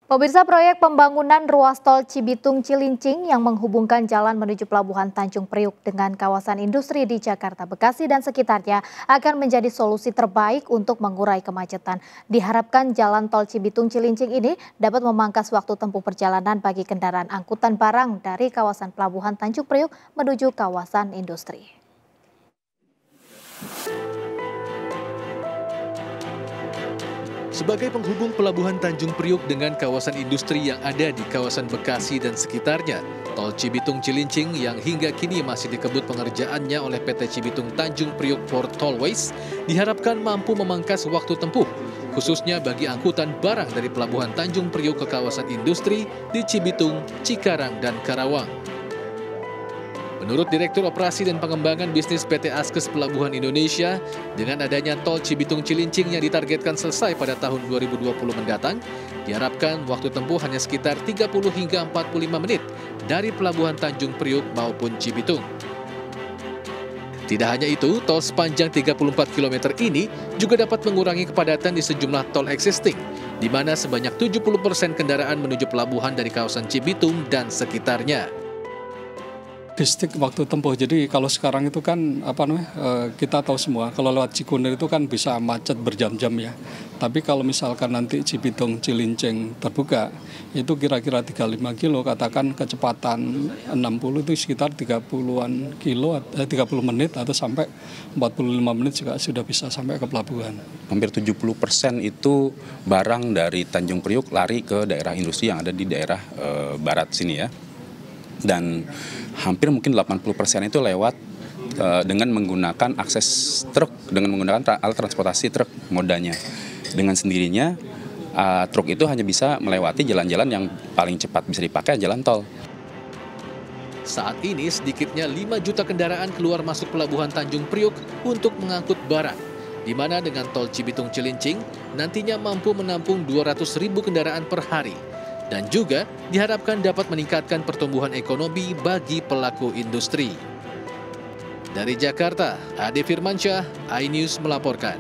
Pemirsa, proyek pembangunan ruas tol Cibitung-Cilincing yang menghubungkan jalan menuju Pelabuhan Tanjung Priuk dengan kawasan industri di Jakarta, Bekasi, dan sekitarnya akan menjadi solusi terbaik untuk mengurai kemacetan. Diharapkan jalan tol Cibitung-Cilincing ini dapat memangkas waktu tempuh perjalanan bagi kendaraan angkutan barang dari kawasan Pelabuhan Tanjung Priuk menuju kawasan industri. Sebagai penghubung Pelabuhan Tanjung Priuk dengan kawasan industri yang ada di kawasan Bekasi dan sekitarnya, tol Cibitung-Cilincing yang hingga kini masih dikebut pengerjaannya oleh PT Cibitung Tanjung Priuk Port Tollways diharapkan mampu memangkas waktu tempuh, khususnya bagi angkutan barang dari Pelabuhan Tanjung Priuk ke kawasan industri di Cibitung, Cikarang, dan Karawang. Menurut Direktur Operasi dan Pengembangan Bisnis PT Askes Pelabuhan Indonesia, dengan adanya tol Cibitung-Cilincing yang ditargetkan selesai pada tahun 2020 mendatang, diharapkan waktu tempuh hanya sekitar 30 hingga 45 menit dari Pelabuhan Tanjung Priuk maupun Cibitung. Tidak hanya itu, tol sepanjang 34 km ini juga dapat mengurangi kepadatan di sejumlah tol existing, di mana sebanyak 70% kendaraan menuju pelabuhan dari kawasan Cibitung dan sekitarnya. Logistik waktu tempuh. Jadi kalau sekarang itu kan kita tahu semua kalau lewat Cikunir itu kan bisa macet berjam-jam ya. Tapi kalau misalkan nanti Cibitung Cilincing terbuka itu kira-kira 35 kilo, katakan kecepatan 60 itu sekitar 30-an kilo, 30 menit atau sampai 45 menit juga sudah bisa sampai ke pelabuhan. Hampir 70% itu barang dari Tanjung Priuk lari ke daerah industri yang ada di daerah barat sini ya. Dan hampir mungkin 80% itu lewat dengan menggunakan akses truk, dengan menggunakan alat transportasi truk modanya. Dengan sendirinya truk itu hanya bisa melewati jalan-jalan yang paling cepat bisa dipakai jalan tol. Saat ini sedikitnya 5 juta kendaraan keluar masuk Pelabuhan Tanjung Priuk untuk mengangkut barang, di mana dengan tol Cibitung-Cilincing nantinya mampu menampung 200.000 kendaraan per hari. Dan juga diharapkan dapat meningkatkan pertumbuhan ekonomi bagi pelaku industri. Dari Jakarta, Ade Firmansyah, iNews melaporkan.